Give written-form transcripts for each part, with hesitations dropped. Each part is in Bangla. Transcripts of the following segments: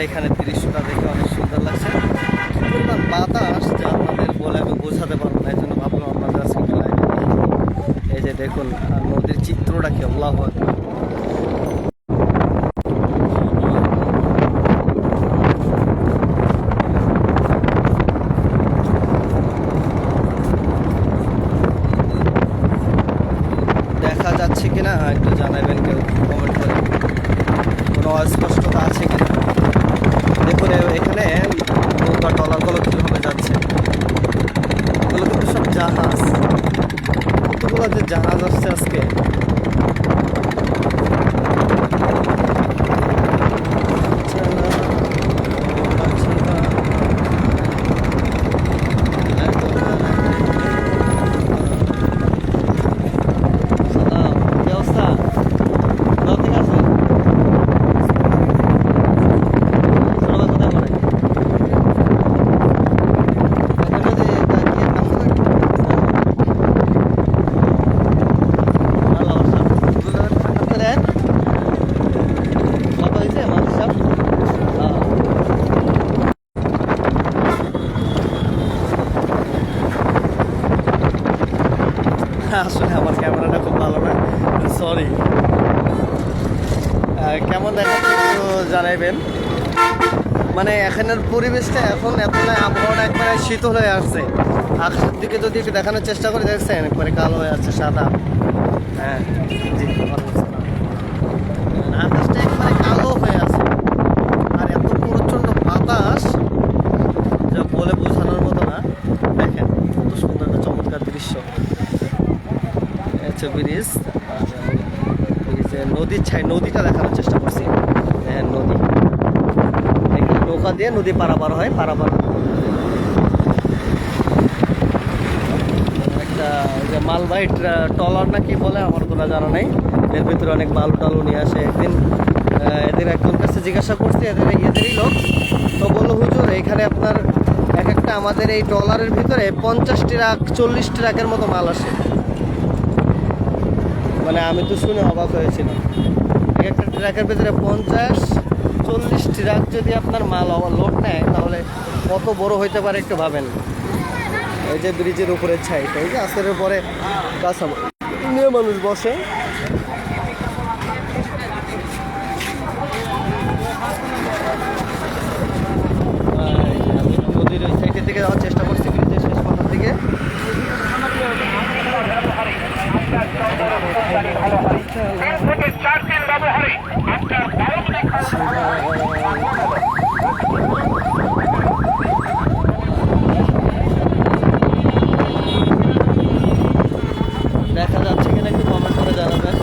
এখানে দৃশ্যটা দেখে অনেক সুন্দর লাগছে। কি পরিমাণ বাতাস যা আপনাদের বলে আমি বোঝাতে পারবো না, এই জন্য ভাবলাম আপনাদের আজকে একটু লাইভে দেখাই। এই যে দেখুন আর নদীর চিত্রটা কি আল্লাহু আকবার। দেখা যাচ্ছে কিনা একটু জানাবেন কেউ কমেন্ট করে, কোনো অস্পষ্টতা আছে কিনা। দেখুন এখানে নৌকা ট্রলারগুলো কীভাবে যাচ্ছে, এগুলো কিন্তু সব জাহাজ। কতগুলো যে জাহাজ আসছে আজকে। কি অবস্থা? কোথা থেকে আসেন? ছোটবেলা কোথায় পড়ে? আসলে আমার ক্যামেরাটা খুব ভালো না, সরি। কেমন দেখাচ্ছে একটু জানাইবেন। মানে এখানের পরিবেশটা এখন এতটাই আবহাওয়াটা একবারে শীতল হয়ে আসছে। আকাশের দিকে যদি একটু দেখানোর চেষ্টা করে দেখছেন একবারে কালো হয়ে আসছে, সাদা। হ্যাঁ জি, আকাশটা একবারে কালো হয়ে আছে আর এত প্রচণ্ড বাতাস যা বলে বোঝানোর মতো না। দেখেন কত সুন্দর একটা চমৎকার দৃশ্য। হচ্ছে ব্রিজ, ব্রিজে নদীর নদীটা দেখানোর চেষ্টা করছি। হ্যাঁ নদী, এখানে নৌকা দিয়ে নদী পারাপার হয়। পারাপার একটা যে মালবাহী ট্রলার না কি বলে আমার কোনো জানা নেই, এর ভিতরে অনেক বালু টালু নিয়ে আসে। এদের একজন কাছে জিজ্ঞাসা করছি, এদেরই লোক। তো বললো হুজুর এখানে আপনার এক একটা আমাদের এই ট্রলারের ভিতরে 50 ট্রাক 40 ট্রাকের মতো মাল আসে। মানে আমি তো শুনে অবাক হয়েছিলাম, এক একটা ট্রাকের ভিতরে 50-40 ট্রাক যদি আপনার মাল লোড নেয় তাহলে কত বড় হইতে পারে একটু ভাবেন। এই যে ব্রিজের উপরে ছাইটা, এই যে আসরের পরে কাঁচা নিয়ে মানুষ বসে। নদীর ওই সাইডের দিকে যাওয়ার চেষ্টা করছি, ব্রিজের শেষ মাথার দিকে। দেখা যাচ্ছে কিনা একটু কমেন্ট করে জানাবেন।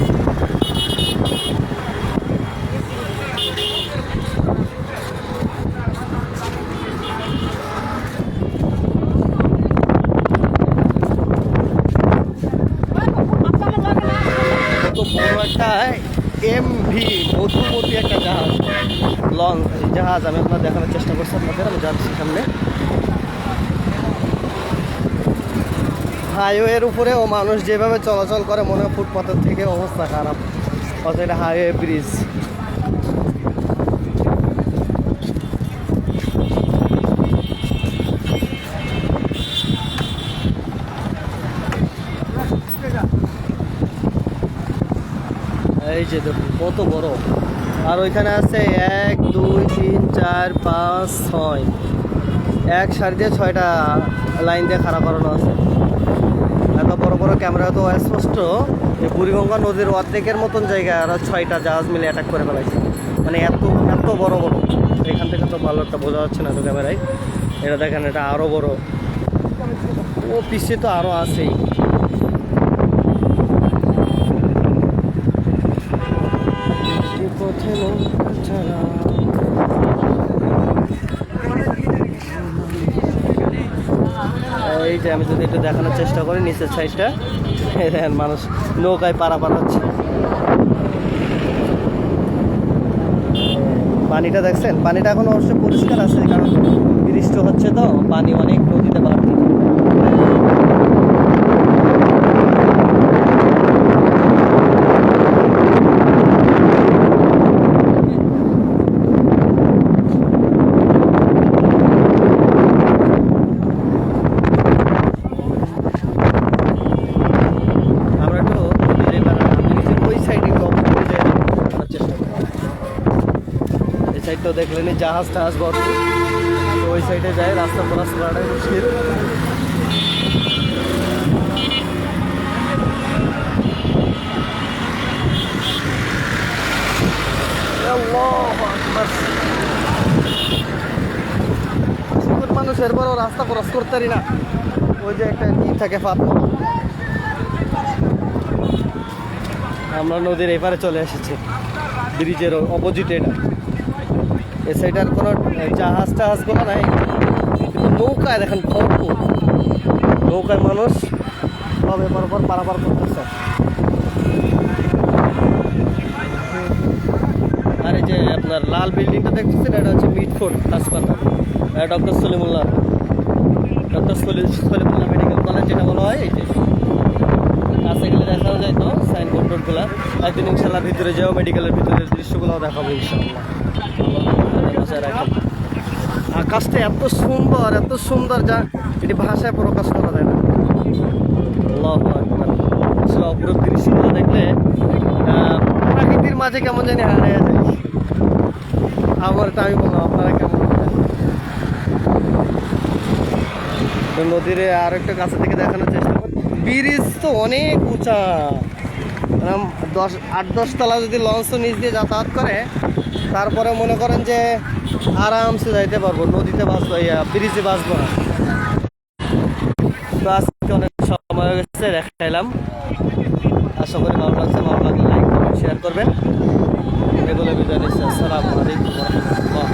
বড় একটা MV মধুমতি একটা জাহাজ, জাহাজ আমি আপনার দেখানোর চেষ্টা করছি আপনাদের। আমি যাচ্ছি সামনে হাইওয়ের উপরে, ও মানুষ যেভাবে চলাচল করে মনে হয় ফুটপাথের থেকে অবস্থা খারাপ। অথচ এটা হাইওয়ে ব্রিজ। এই যে দেখুন কত বড়। আর ওইখানে আছে 1 2 3 4 5 6, এক সারি দিয়ে 6টা লাইন দিয়ে খাড়া করানো আছে। এত বড় বড় ক্যামেরা তো স্পষ্ট যে বুড়িগঙ্গা নদীর অর্ধেকের মতন জায়গায় আর 6টা জাহাজ মিলে অ্যাটাক করে ফেলাইছে। মানে এত এত বড় বড়, এখান থেকে তো ভালো একটা বোঝা যাচ্ছে না তো ক্যামেরায়। এটা দেখেন, এটা আরও বড়। ও পিছিয়ে তো আরও আছেই। এই যে আমি যদি একটু দেখানোর চেষ্টা করি নিচের সাইডটা, দেখেন মানুষ নৌকায় পারাপার হচ্ছে। পানিটা দেখছেন, পানিটা এখন অবশ্যই পরিষ্কার আছে কারণ বৃষ্টি হচ্ছে তো পানি অনেক নদীতে বাড়ছে। তো দেখলেনি জাহাজ টাহাজ ভর্তি। তো ওই সাইডে যায়, রাস্তা ক্রস করাটাই মুশকিল। মানুষের পরও রাস্তা ক্রস করতে পারি না, ওই যে একটা কি থাকে ফাতনা। আমরা নদীর এপারে চলে এসেছি, ব্রিজের অপোজিটে। এটা এ সাইডের কোনো জাহাজ টাহাজগুলো নাই, কিন্তু নৌকায় দেখেন ভরপুর। নৌকায় মানুষ সব এপার ওপর পারাপার করতেছে। আর এই যে আপনার লাল বিল্ডিংটা দেখতেছেন, এটা হচ্ছে মিটফোর্ড হাসপাতাল, ডক্টর সলিমুল্লাহ মেডিকেল কলেজ যেটা বলা হয়। এই যে কাছে গেলে দেখাও যায় তো সাইনবোর্ড বোর্ডগুলো। একদিন ইনশাল্লাহ ভিতরে যাও, মেডিকেলের ভিতরের দৃশ্যগুলো দেখাবো ইনশাল্লাহ। আকাশটা এত সুন্দর যা এটি ভাষায় প্রকাশ করা যায় না। আল্লাহু আকবার। আসলে অপরূপ দৃশ্যগুলো দেখলে প্রকৃতির মাঝে কেমন জানি হারিয়ে যায়। আমার তো আমি বললাম, আপনারা কেমন? নদীর আর একটা কাছে থেকে দেখানোর চেষ্টা করি। ব্রিজ তো অনেক উঁচা, 8-10 তলা যদি লঞ্চ নিচ দিয়ে যাতায়াত করে, তারপরে মনে করেন যে আরামসে যাইতে পারবো, নদীতে বাঁচবো, ব্রিজে বাঁচবো না। তো আজকে অনেক সময় হয়ে গেছে, দেখাইলাম। আশা করি ভালো লাগছে। ভালো লাগলে লাইক কমেন্ট শেয়ার করবেন। এগুলো বিদায় নিচ্ছি। আসসালামু আলাইকুম ওয়া রাহমাতুল্লাহ।